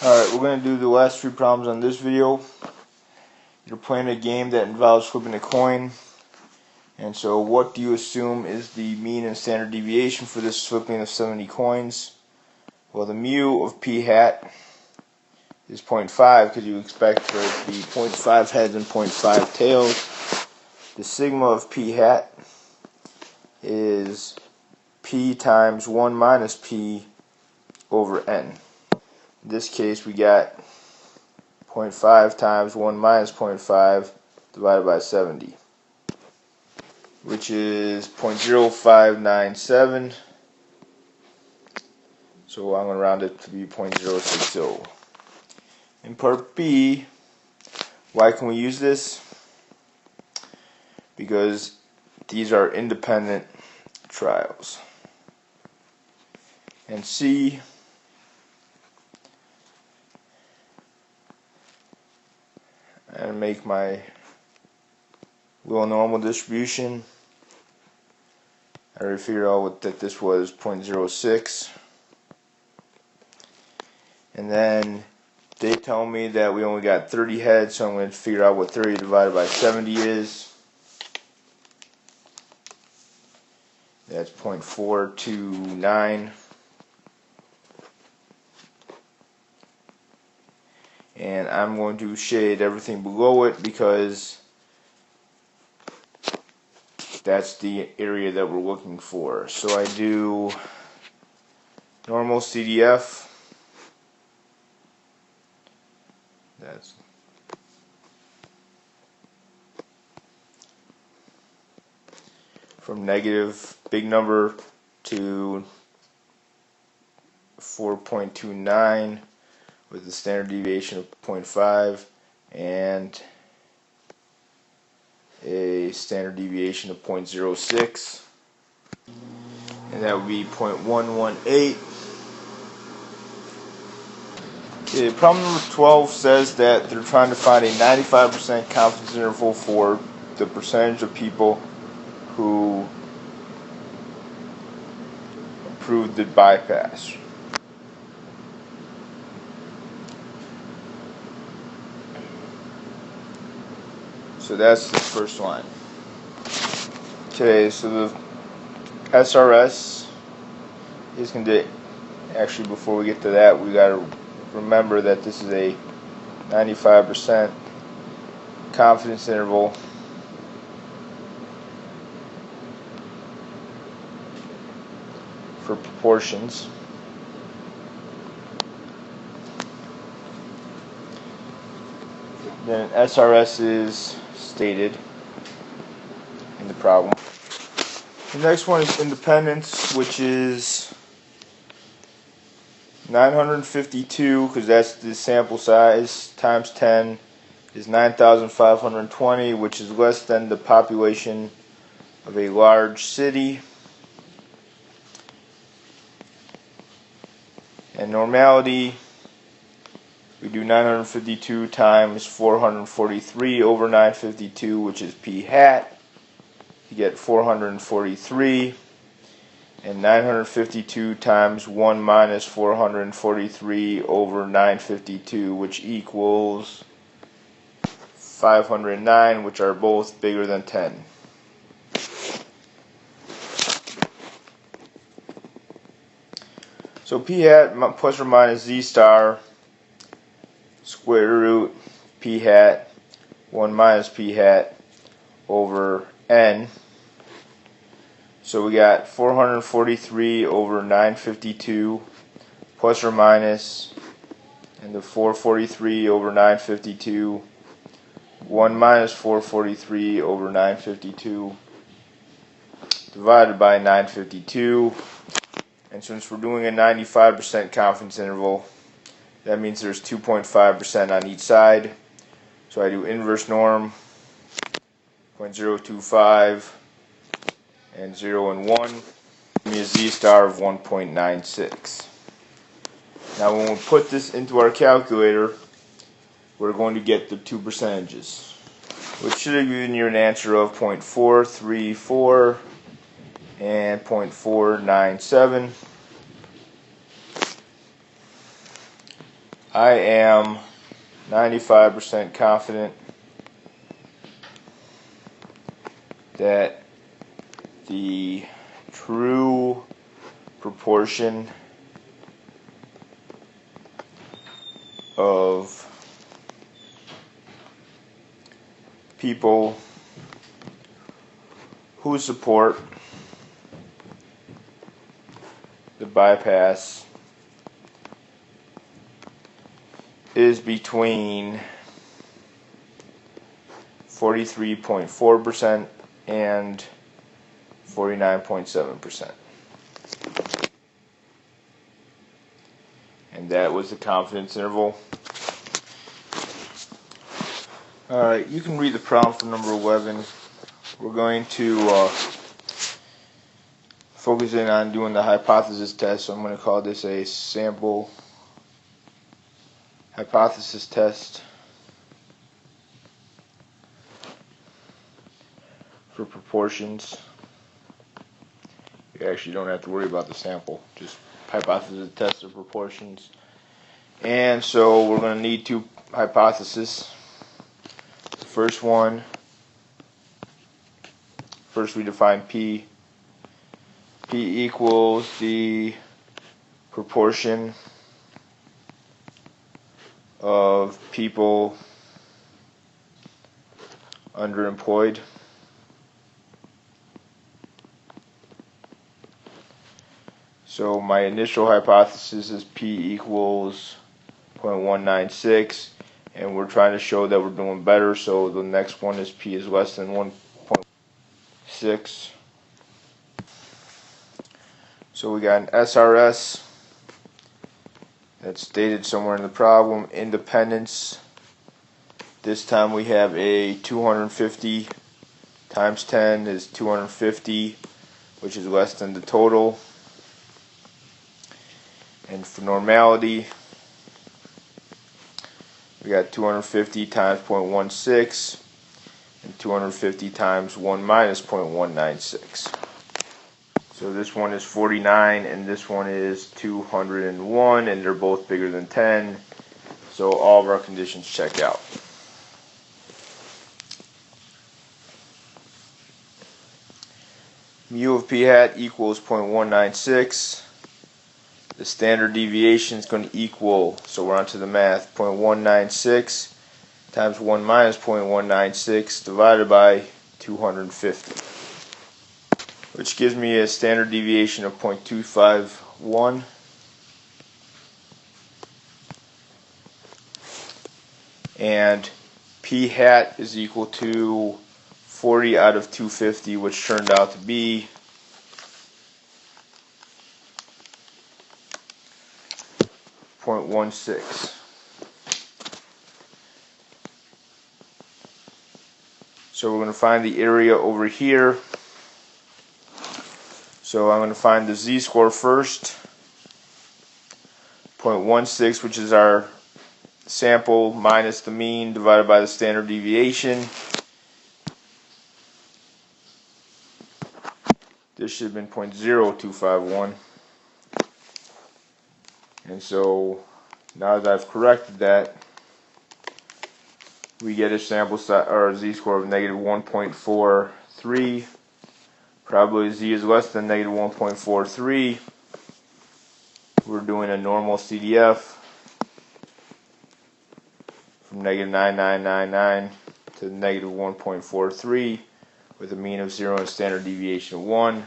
Alright, we're going to do the last three problems on this video. You're playing a game that involves flipping a coin. And so what do you assume is the mean and standard deviation for this flipping of 70 coins? Well, the mu of p hat is 0.5 because you expect there to be 0.5 heads and 0.5 tails. The sigma of p hat is p times 1 minus p over n. In this case, we got 0.5 times 1 minus 0.5 divided by 70, which is 0.0597. So I'm going to round it to be 0.060. In part B, why can we use this? Because these are independent trials. And C, and make my little normal distribution. I already figured out that this was 0.06. And then they tell me that we only got 30 heads, so I'm going to figure out what 30 divided by 70 is. That's 0.429. And I'm going to shade everything below it because that's the area that we're looking for. So I do normal CDF. That's from negative big number to 4.29 with a standard deviation of 0.5 and a standard deviation of 0.06, and that would be 0.118. Okay, problem number 12 says that they're trying to find a 95% confidence interval for the percentage of people who approved the bypass. So that's the first line. Okay, so the SRS is going to, actually before we get to that, we got to remember that this is a 95% confidence interval for proportions. Then SRS is stated in the problem. The next one is independence, which is 952, because that's the sample size, times 10 is 9,520, which is less than the population of a large city. And normality, we do 952 times 443 over 952, which is p hat. You get 443. And 952 times 1 minus 443 over 952, which equals 509, which are both bigger than 10. So p hat plus or minus z star square root p hat 1 minus p hat over n. So we got 443 over 952 plus or minus, and the 443 over 952 1 minus 443 over 952 divided by 952. And since we're doing a 95% confidence interval, that means there's 2.5% on each side. So I do inverse norm, 0.025 and 0 and 1. Give me a z star of 1.96. Now when we put this into our calculator, we're going to get the two percentages, which should have given you an answer of 0.434 and 0.497. I am 95% confident that the true proportion of people who support the bypass is between 43.4% and 49.7%. And that was the confidence interval. Alright, you can read the problem for number 11. We're going to focus in on doing the hypothesis test, so I'm going to call this a sample hypothesis test for proportions. You actually don't have to worry about the sample, just hypothesis test of proportions. And so we're going to need two hypotheses. The first one, first we define P. P equals the proportion of people underemployed. So my initial hypothesis is P equals 0.196, and we're trying to show that we're doing better, so the next one is P is less than 1.6. So we got an SRS that's stated somewhere in the problem. Independence, this time we have a 250 times 10 is 250, which is less than the total. And for normality, we got 250 times 0.16 and 250 times 1 minus 0.196. So this one is 49 and this one is 201, and they're both bigger than 10. So all of our conditions check out. Mu of p hat equals 0.196. The standard deviation is going to equal, so we're on to the math, 0.196 times 1 minus 0.196 divided by 250. Which gives me a standard deviation of 0.251. And p hat is equal to 40 out of 250, which turned out to be 0.16. So we're going to find the area over here. So I'm going to find the z-score first, 0.16, which is our sample minus the mean divided by the standard deviation. This should have been 0.0251. And so now that I've corrected that, we get a sample size or z-score of negative 1.43. Probability z is less than negative 1.43. We're doing a normal CDF from negative 9999 to negative 1.43 with a mean of 0 and standard deviation of 1.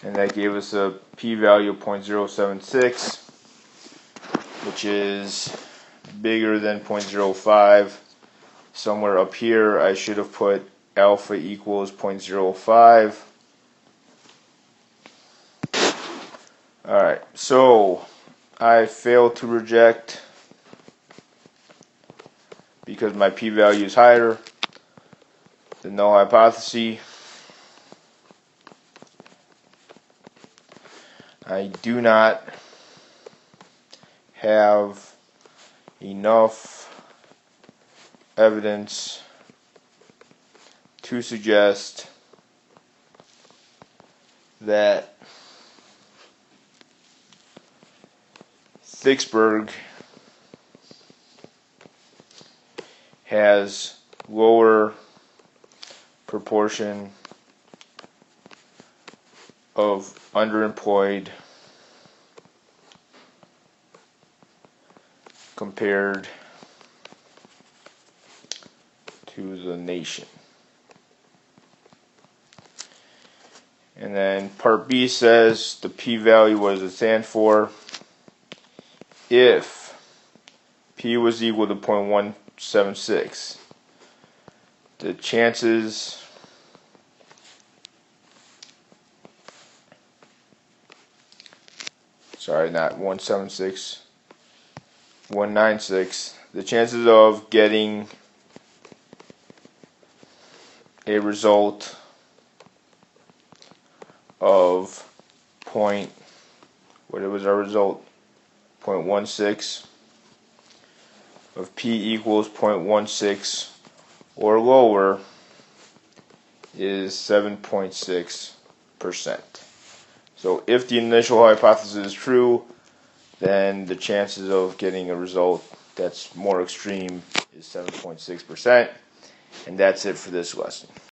And that gave us a p-value of 0.076, which is bigger than 0.05. Somewhere up here I should have put alpha equals 0.05. Alright, so I failed to reject because my p-value is higher. The null hypothesis. I do not have enough evidence to suggest that Vicksburg has lower proportion of underemployed compared to the nation. And then part B says the p-value, what does it stand for? If p was equal to 0.176, the chances not 176, 196, the chances of getting a result of what was our result? 0.16 of p equals 0.16 or lower is 7.6%. So if the initial hypothesis is true, then the chances of getting a result that's more extreme is 7.6%. And that's it for this lesson.